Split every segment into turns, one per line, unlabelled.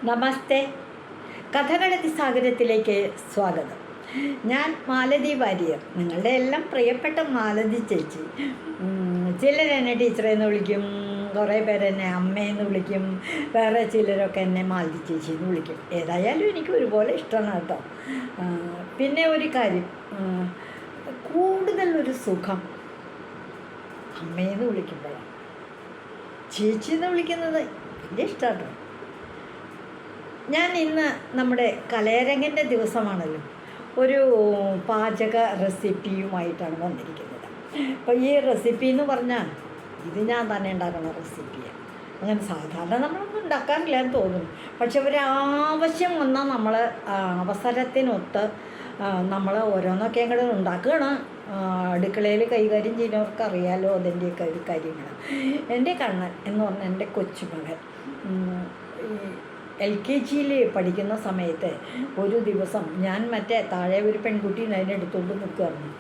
നമസ്തേ. കഥകളത്തി സാഗരത്തിലേക്ക് സ്വാഗതം. ഞാൻ മാലതി വാര്യർ, നിങ്ങളുടെ എല്ലാം പ്രിയപ്പെട്ട മാലതി ചേച്ചി. ചിലരെന്നെ ടീച്ചറെന്ന് വിളിക്കും, കുറേ പേരെന്നെ അമ്മയെന്ന് വിളിക്കും, വേറെ ചിലരൊക്കെ എന്നെ മാലതി ചേച്ചി എന്ന് വിളിക്കും. ഏതായാലും എനിക്ക് ഒരുപോലെ ഇഷ്ടമാണ് കേട്ടോ. പിന്നെ ഒരു കാര്യം, കൂടുതലൊരു സുഖം അമ്മയെന്ന് വിളിക്കുമ്പോഴാണ്. ചേച്ചി എന്ന് വിളിക്കുന്നത് വലിയ ഇഷ്ടമാണ്. ഞാൻ ഇന്ന് നമ്മുടെ കലയരങ്ങിൻ്റെ ദിവസമാണല്ലോ, ഒരു പാചക റെസിപ്പിയുമായിട്ടാണ് വന്നിരിക്കുന്നത്. അപ്പോൾ ഈ റെസിപ്പി എന്ന് പറഞ്ഞാൽ ഇത് ഞാൻ തന്നെ ഉണ്ടാക്കുന്ന റെസിപ്പിയാണ്. അങ്ങനെ സാധാരണ നമ്മളൊന്നും ഉണ്ടാക്കാറില്ല എന്ന് തോന്നുന്നു. പക്ഷെ ഒരാവശ്യം വന്നാൽ നമ്മൾ അവസരത്തിനൊത്ത് നമ്മൾ ഓരോന്നൊക്കെ അങ്ങോട്ട് ഉണ്ടാക്കുകയാണ്. അടുക്കളയിൽ കൈകാര്യം ചെയ്യുന്നവർക്ക് അറിയാലോ അതിൻ്റെയൊക്കെ ഒരു കാര്യങ്ങൾ. എൻ്റെ കണ്ണൻ എന്ന് പറഞ്ഞാൽ എൻ്റെ കൊച്ചുമകൻ LKG പഠിക്കുന്ന സമയത്ത് ഒരു ദിവസം ഞാൻ താഴെ ഒരു പെൺകുട്ടീനെ അതിനെടുത്തുകൊണ്ട് നിൽക്കുകയായിരുന്നു.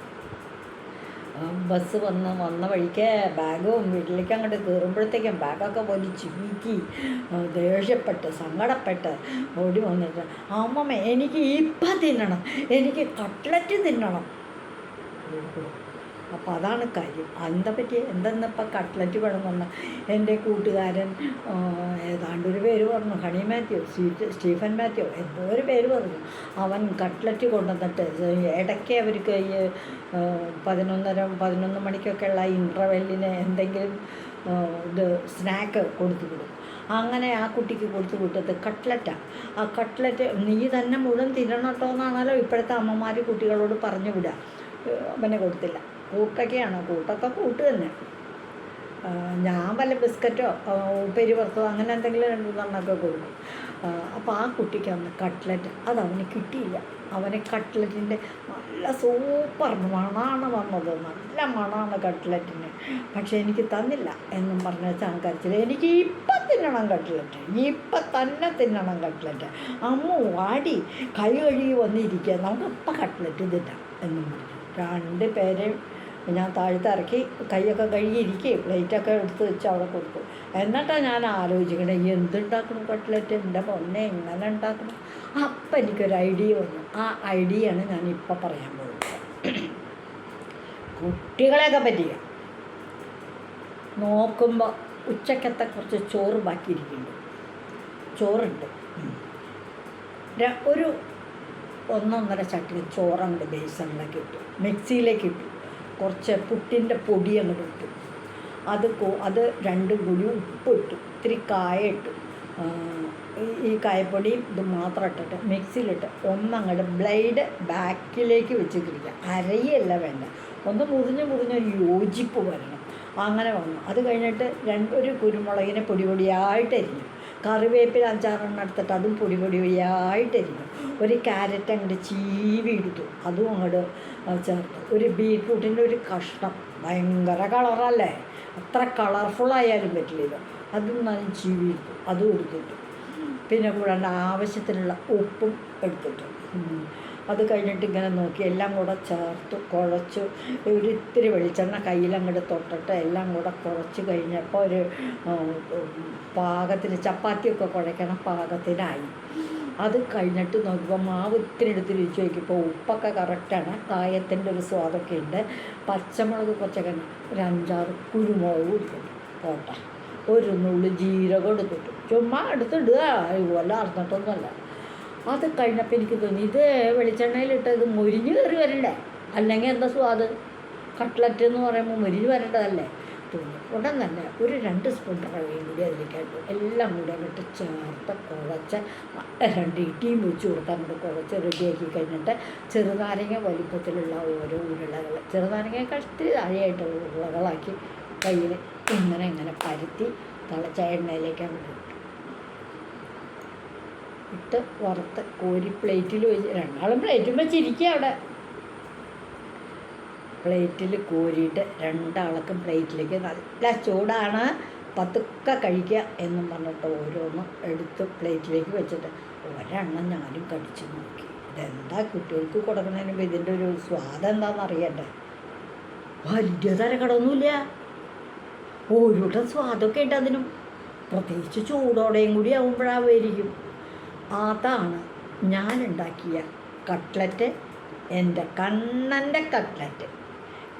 ബസ് വന്ന വഴിക്ക് ബാഗും വീട്ടിലേക്ക് അങ്ങോട്ട് കയറുമ്പോഴത്തേക്കും ബാഗൊക്കെ വലിച്ച് വീക്കി ദേഷ്യപ്പെട്ട് സങ്കടപ്പെട്ട് ഓടി വന്നിട്ട്, അമ്മമ്മ എനിക്ക് ഇപ്പം തിന്നണം, എനിക്ക് കട്ട്ലറ്റ് തിന്നണം. അപ്പോൾ അതാണ് കാര്യം. എന്തെന്നിപ്പോൾ കട്ട്ലറ്റ് വേണമെന്ന് പറഞ്ഞാൽ എൻ്റെ കൂട്ടുകാരൻ ഏതാണ്ടൊരു പേര് പറഞ്ഞു, ഹണി മാത്യു, സ്റ്റീഫൻ മാത്യു, എന്തോ ഒരു പേര് പറഞ്ഞു. അവൻ കട്ട്ലറ്റ് കൊണ്ടുവന്നിട്ട് ഇടയ്ക്ക് അവർക്ക് ഈ 11 മണിക്കൊക്കെയുള്ള ഇൻ്റർവെല്ലിന് എന്തെങ്കിലും ഇത് സ്നാക്ക് കൊടുത്തു വിടും. അങ്ങനെ ആ കുട്ടിക്ക് കൊടുത്തു വിട്ടത് കട്ട്ലറ്റാണ്. ആ കട്ട്ലറ്റ് നീ തന്നെ മുഴുവൻ തിന്നണം കേട്ടോ എന്നാണല്ലോ ഇപ്പോഴത്തെ അമ്മമാർ കുട്ടികളോട് പറഞ്ഞു വിടുക. അവനെ കൊടുത്തില്ല. കൂട്ടൊക്കെ കൂട്ട് തന്നെ. ഞാൻ വല്ല ബിസ്ക്കറ്റോ പെരുവറുത്തോ അങ്ങനെ എന്തെങ്കിലും 2-3 കൊടുക്കും. അപ്പോൾ ആ കുട്ടിക്ക് അന്ന് കട്ട്ലറ്റ് അതവന് കിട്ടിയില്ല. അവന് കട്ട്ലറ്റിൻ്റെ നല്ല സൂപ്പർ മണമാണ് വന്നത്, നല്ല മണമാണ് കട്ട്ലറ്റിന്. പക്ഷേ എനിക്ക് തന്നില്ല എന്നും പറഞ്ഞ ചാങ്കരച്ചിൽ, എനിക്ക് ഇപ്പം തിന്നണം കട്ട്ലറ്റ്, ഇപ്പം തന്നെ തിന്നണം കട്ട്ലറ്റ്. അമ്മു വാടി കൈ കഴുകി വന്നിരിക്കുക, നമുക്കിപ്പം കട്ട്ലറ്റ് തിന്നാം എന്നും പറഞ്ഞു. 2 പേരെയും ഞാൻ താഴത്ത് ഇറക്കി കൈയൊക്കെ കഴുകിയിരിക്കുക, പ്ലേറ്റൊക്കെ എടുത്ത് വെച്ച് അവിടെ കൊടുത്തു. എന്നിട്ടാണ് ഞാൻ ആലോചിക്കണേ എന്തുണ്ടാക്കണം കട്ട്ലറ്റ്, എൻ്റെ പൊന്നെ എങ്ങനെ ഉണ്ടാക്കണം. അപ്പം എനിക്കൊരു ഐഡിയ വന്നു. ആ ഐഡിയയാണ് ഞാനിപ്പോൾ പറയാൻ പോകുന്നത്. കുട്ടികളെയൊക്കെ പറ്റിയ നോക്കുമ്പോൾ ഉച്ചക്കത്തെ കുറച്ച് ചോറ് ബാക്കിയിരിക്കുന്നുണ്ട്. ചോറുണ്ട്, ഒരു 1-1.5 ചട്ടി ചോറങ്ങോട്ട് ബേസണിലേക്ക് ഇട്ടു, മിക്സിയിലേക്ക് ഇട്ടു. കുറച്ച് പുട്ടിൻ്റെ പൊടി അങ്ങോട്ട് ഇട്ടു. അത് 2 കൂടി ഉപ്പിട്ടു, ഇത്തിരി കായ ഇട്ടു. ഈ കായപ്പൊടിയും ഇത് മാത്രം ഇട്ടിട്ട് മിക്സിയിലിട്ട് ഒന്നങ്ങോട്ട് ബ്ലേഡ് ബാക്കിലേക്ക് വെച്ച് കിടിക്കുക. അരയല്ല വേണ്ട, ഒന്ന് മുറിഞ്ഞ് യോജിപ്പ് വരണം. അങ്ങനെ വന്നു. അത് കഴിഞ്ഞിട്ട് ഒരു കുരുമുളകിനെ പൊടിയായിട്ട് അരിഞ്ഞു. കറിവേപ്പില 5-6 എടുത്തിട്ട് അതും പൊടിയായിട്ട് അരിഞ്ഞു. ഒരു ക്യാരറ്റ് അങ്ങോട്ട് ചീവി എടുത്തു, അതും അങ്ങോട്ട് ചേർത്തു. ഒരു ബീറ്റ്റൂട്ടിൻ്റെ ഒരു കഷ്ണം, ഭയങ്കര കളറല്ലേ, അത്ര കളർഫുള്ളായാലും പറ്റില്ല, അതും നല്ല ചീവി എടുത്തു, അതും എടുത്തിട്ടു. പിന്നെ കൂടാണ്ട് ആവശ്യത്തിനുള്ള ഉപ്പും എടുത്തിട്ടു. അത് കഴിഞ്ഞിട്ട് ഇങ്ങനെ നോക്കി എല്ലാം കൂടെ ചേർത്ത് കുഴച്ചു. ഒരിത്തിരി വെളിച്ചെണ്ണ കയ്യിലങ്ങോട്ട് തൊട്ടിട്ട് എല്ലാം കൂടെ കുഴച്ച് കഴിഞ്ഞപ്പോൾ ഒരു പാകത്തിന് ചപ്പാത്തിയൊക്കെ കുഴയ്ക്കണ പാകത്തിനായി. അത് കഴിഞ്ഞിട്ട് നോക്കിയപ്പോൾ മാവ് ഇത്തിരി എടുത്ത് രുചിച്ച് നോക്കിയപ്പോൾ ഉപ്പൊക്കെ കറക്റ്റാണ്, കായത്തിൻ്റെ ഒരു സ്വാദൊക്കെ ഉണ്ട്. പച്ചമുളക് കുറച്ചൊക്കെ, ഒരു 5-6 കുരുമുളക് കൊടുത്തിട്ടു പോട്ടെ, ഒരു നുള്ളി ജീരകം എടുത്തിട്ടു, ചുമ്മാ എടുത്തിടുക, ഇതുപോലെ അറിഞ്ഞിട്ടൊന്നുമല്ല. അത് കഴിഞ്ഞപ്പോൾ എനിക്ക് തോന്നി ഇത് വെളിച്ചെണ്ണയിലിട്ട് ഇത് മൊരിഞ്ഞ് കയറി വരണ്ടേ, അല്ലെങ്കിൽ എന്താ സ്വാദ്, കട്ട്ലറ്റ് എന്ന് പറയുമ്പോൾ മൊരിഞ്ഞ് വരേണ്ടതല്ലേ തോന്നി. ഉടൻ തന്നെ ഒരു 2 സ്പൂൺ റവയും കൂടി അതിലേക്കായിട്ട് എല്ലാം കൂടി അങ്ങോട്ട് ചേർത്ത് കുഴച്ച് 2 ഇട്ടിയും വെച്ച് കൊടുത്ത് അങ്ങോട്ട് കുഴച്ച് റെഡിയാക്കി കഴിഞ്ഞിട്ട് ചെറുനാരങ്ങ വലിപ്പത്തിലുള്ള ഓരോ ഉരുളകൾ, ചെറുനാരങ്ങ കഷ്ടി താഴെയായിട്ടുള്ള ഉരുളകളാക്കി കയ്യിൽ ഇങ്ങനെ പരത്തി തിളച്ച എണ്ണയിലേക്ക് അങ്ങോട്ട് ഇട്ട് വറുത്ത് കോരി പ്ലേറ്റിൽ വെച്ച്, 2 പ്ലേറ്റും വെച്ചിരിക്കുക അവിടെ. പ്ലേറ്റിൽ കോരിയിട്ട് 2 പ്ലേറ്റിലേക്ക് നല്ല ചൂടാണ്, പതുക്കെ കഴിക്കുക എന്നും പറഞ്ഞിട്ട് ഓരോന്നും എടുത്ത് പ്ലേറ്റിലേക്ക് വെച്ചിട്ട് ഒരെണ്ണം ഞാനും കടിച്ചു നോക്കി. ഇതെന്താ കുട്ടികൾക്ക് കൊടുക്കുന്നതിന് മുമ്പ് ഇതിൻ്റെ ഒരു സ്വാദം എന്താണെന്ന് അറിയണ്ടേ. വലിയ തരക്കടൊന്നുമില്ല, ഓരോട്ടം സ്വാദൊക്കെ ഉണ്ട് അതിനും. പ്രത്യേകിച്ച് ചൂടോടെയും കൂടി ആകുമ്പോഴാവുമായിരിക്കും. അതാണ് ഞാനുണ്ടാക്കിയ കട്ട്ലറ്റ്, എൻ്റെ കണ്ണൻ്റെ കട്ട്ലറ്റ്.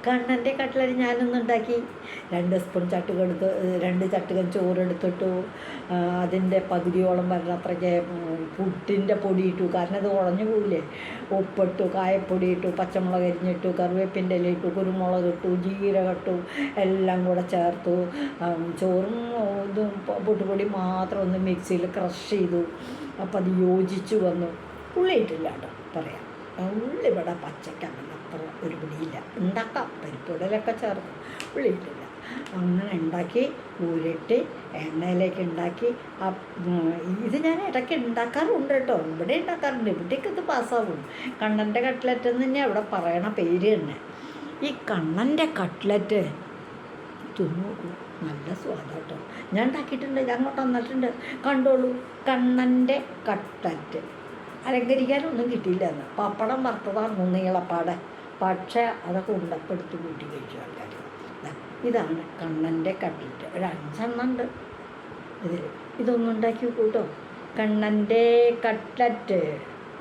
കണ്ണൻ്റെ കട്ട്ലറ്റ് ഞാനൊന്നുണ്ടാക്കി. 2 സ്പൂൺ ചട്ടുകെടുത്ത് 2 ചട്ടുകം ചോറെടുത്തിട്ടു. അതിൻ്റെ പകുതിയോളം വരുന്നത്രയ്ക്ക് പുട്ടിൻ്റെ പൊടി ഇട്ടു, കാരണം ഇത് ഉടഞ്ഞു പോവില്ലേ. ഉപ്പിട്ടു, കായപ്പൊടി ഇട്ടു, പച്ചമുളക് അരിഞ്ഞിട്ടു, കറിവേപ്പിൻ്റെ ഇല ഇട്ടു, കുരുമുളക് ഇട്ടു, ജീരകം ഇട്ടു, എല്ലാം കൂടെ ചേർത്തു. ചോറും ഇതും പൊട്ടുപൊടി മാത്രം ഒന്ന് മിക്സിയിൽ ക്രഷ് ചെയ്തു. അപ്പോൾ അത് യോജിച്ചു വന്നു. ഉള്ളി ഇട്ടില്ല കേട്ടോ, പറയാം. ഉള്ളിവിടെ പച്ചയ്ക്ക് അങ്ങനെ അത്ര ഒരു പിടിയില്ല. ഉണ്ടാക്കാം, പരിപ്പുടലൊക്കെ ചേർക്കും, ഉള്ളി ഇട്ടില്ല. അങ്ങനെ ഉണ്ടാക്കി ഊരിട്ട് എണ്ണയിലേക്ക് ഉണ്ടാക്കി. ഇത് ഞാൻ ഇടയ്ക്ക് ഉണ്ടാക്കാറുണ്ട് കേട്ടോ, ഇവിടെ ഉണ്ടാക്കാറുണ്ട്. ഇവിടേക്ക് ഇത് പാസ്സാവും. കണ്ണൻ്റെ കട്ട്ലറ്റ് എന്ന് തന്നെ അവിടെ പറയണ പേര് തന്നെ. ഈ കണ്ണൻ്റെ കട്ട്ലറ്റ് തിന്നു, നല്ല സ്വാദാട്ടോ. ഞാൻ ഉണ്ടാക്കിയിട്ടുണ്ട്, ഞാൻ അങ്ങോട്ട് വന്നിട്ടുണ്ട്, കണ്ടോളൂ. കണ്ണൻ്റെ കട്ട്ലറ്റ് അലങ്കരിക്കാനൊന്നും കിട്ടിയില്ല എന്ന്. പപ്പടം വറുത്തതാണ് നീളപ്പാടെ, പക്ഷേ അതൊക്കെ ഉണ്ടപ്പെടുത്ത് കൂട്ടി കഴിച്ചു ആൾക്കാർ. ഇതാണ് കണ്ണൻ്റെ കട്ട്ലറ്റ്. ഒരു 5 എണ്ണം ഉണ്ട് ഇതിൽ. ഇതൊന്നും ഉണ്ടാക്കി കൂട്ടോ, കണ്ണൻ്റെ കട്ട്ലറ്റ്.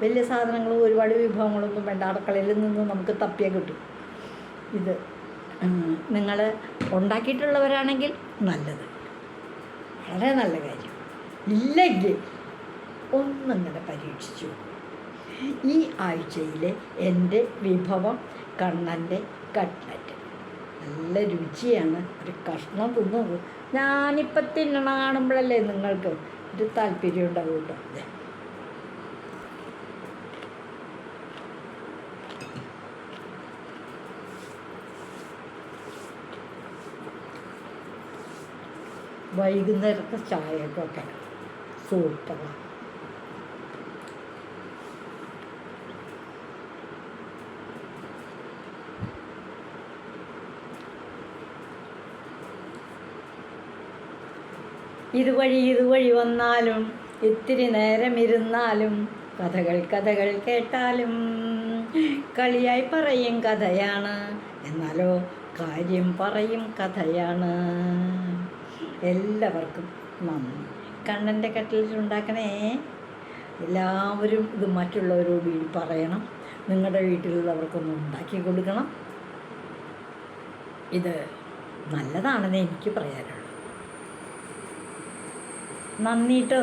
വലിയ സാധനങ്ങളും ഒരുപാട് വിഭവങ്ങളൊന്നും വേണ്ട, അടുക്കളയിൽ നിന്ന് നമുക്ക് തപ്പിയാൽ കിട്ടും. ഇത് നിങ്ങൾ ഉണ്ടാക്കിയിട്ടുള്ളവരാണെങ്കിൽ നല്ലത്, വളരെ നല്ല കാര്യം. ഇല്ലെങ്കിൽ ഒന്നിങ്ങനെ പരീക്ഷിച്ചു. ഈ ആഴ്ചയിലെ എൻ്റെ വിഭവം കണ്ണൻ്റെ കട്ട്ലറ്റ്. നല്ല രുചിയാണ്. ഒരു കഷ്ണം തിന്നു. ഞാനിപ്പം തിന്നണ കാണുമ്പോഴല്ലേ നിങ്ങൾക്ക് ഒരു താല്പര്യം ഉണ്ടാവും കേട്ടോ. വൈകുന്നേരത്തെ ചായക്കൊക്കെ സൂപ്പറാണ്. ഇതുവഴി വന്നാലും ഇത്തിരി നേരം ഇരുന്നാലും കഥകൾ കേട്ടാലും കളിയായി പറയും കഥയാണ്, എന്നാലോ കാര്യം പറയും കഥയാണ്. എല്ലാവർക്കും നന്ദി. കണ്ണൻ്റെ കട്ട്ലറ്റ് ഉണ്ടാക്കണേ. എല്ലാവരും ഇത് മറ്റുള്ളവരോട് പറയണം. നിങ്ങളുടെ വീട്ടിലുള്ളവർക്കൊന്ന് ഉണ്ടാക്കി കൊടുക്കണം. ഇത് നല്ലതാണെന്ന് എനിക്ക് പറയാനുള്ളൂ. നന്ദിട്ടോ.